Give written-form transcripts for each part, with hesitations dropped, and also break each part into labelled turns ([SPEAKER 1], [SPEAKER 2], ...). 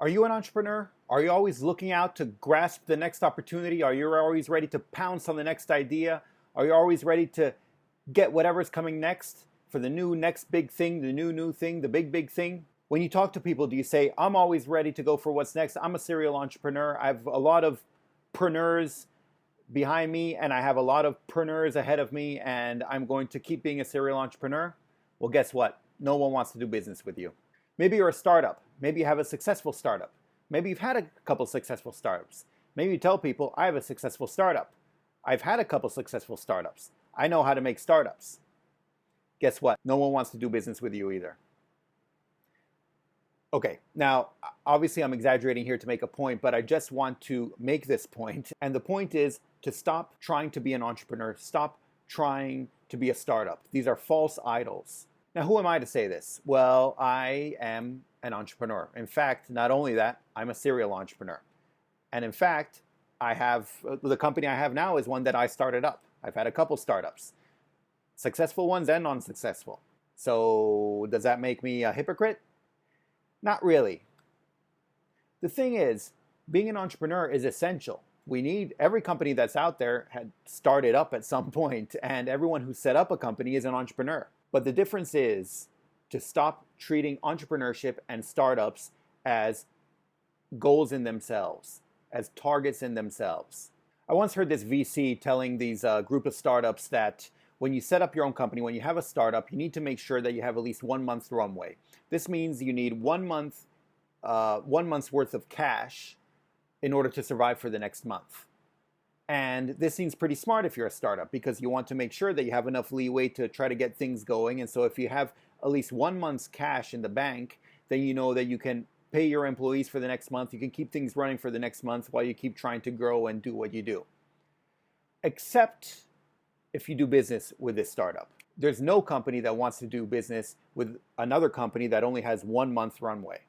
[SPEAKER 1] Are you an entrepreneur? Are you always looking out to grasp the next opportunity? Are you always ready to pounce on the next idea? Are you always ready to get whatever's coming next for the next big thing, the new thing, the big thing? When you talk to people, do you say, I'm always ready to go for what's next? I'm a serial entrepreneur. I have a lot of preneurs behind me, and I have a lot of preneurs ahead of me, and I'm going to keep being a serial entrepreneur? Well, guess what? No one wants to do business with you. Maybe you're a startup. Maybe you have a successful startup. Maybe you've had a couple successful startups. Maybe you tell people, I have a successful startup. I've had a couple successful startups. I know how to make startups. Guess what? No one wants to do business with you either. Okay, now, obviously I'm exaggerating here to make a point, but I just want to make this point. And the point is to stop trying to be an entrepreneur. Stop trying to be a startup. These are false idols. Now, who am I to say this? Well, I am an entrepreneur. In fact, not only that, I'm a serial entrepreneur. And in fact, the company I have now is one that I started up. I've had a couple startups, successful ones and unsuccessful. So does that make me a hypocrite? Not really. The thing is, being an entrepreneur is essential. Every company that's out there had started up at some point, and everyone who set up a company is an entrepreneur. But the difference is to stop treating entrepreneurship and startups as goals in themselves, as targets in themselves. I once heard this VC telling these group of startups that when you set up your own company, when you have a startup, you need to make sure that you have at least 1 month's runway. This means you need 1 month's worth of cash in order to survive for the next month. And this seems pretty smart if you're a startup, because you want to make sure that you have enough leeway to try to get things going. And so if you have at least 1 month's cash in the bank, then you know that you can pay your employees for the next month. You can keep things running for the next month while you keep trying to grow and do what you do. Except if you do business with this startup. There's no company that wants to do business with another company that only has 1 month runway.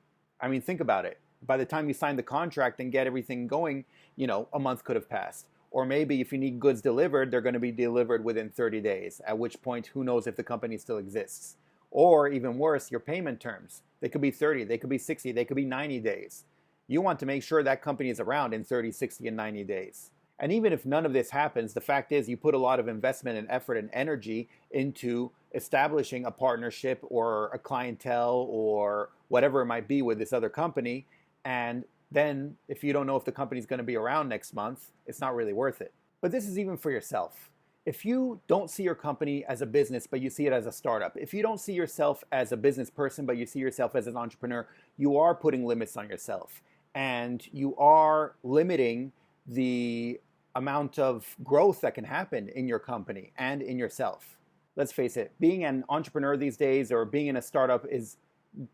[SPEAKER 1] I mean, think about it. By the time you sign the contract and get everything going, a month could have passed. Or maybe if you need goods delivered, they're going to be delivered within 30 days, at which point, who knows if the company still exists. Or even worse, your payment terms. They could be 30, they could be 60, they could be 90 days. You want to make sure that company is around in 30, 60, and 90 days. And even if none of this happens, the fact is you put a lot of investment and effort and energy into establishing a partnership or a clientele or whatever it might be with this other company. And then if you don't know if the company's going to be around next month, it's not really worth it. But this is even for yourself. If you don't see your company as a business, but you see it as a startup, if you don't see yourself as a business person, but you see yourself as an entrepreneur, you are putting limits on yourself. And you are limiting the amount of growth that can happen in your company and in yourself. Let's face it, being an entrepreneur these days or being in a startup is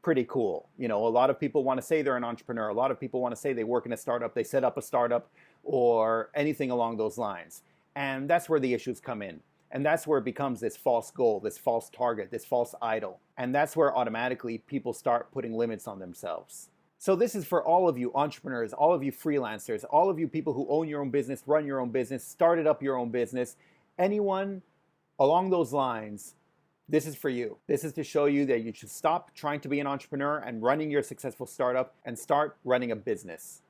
[SPEAKER 1] pretty cool. A lot of people want to say they're an entrepreneur. A lot of people want to say they work in a startup, they set up a startup, or anything along those lines. And that's where the issues come in. And that's where it becomes this false goal, this false target, this false idol. And that's where automatically people start putting limits on themselves. So this is for all of you entrepreneurs, all of you freelancers, all of you people who own your own business, run your own business, started up your own business, anyone along those lines. This is for you. This is to show you that you should stop trying to be an entrepreneur and running your successful startup and start running a business.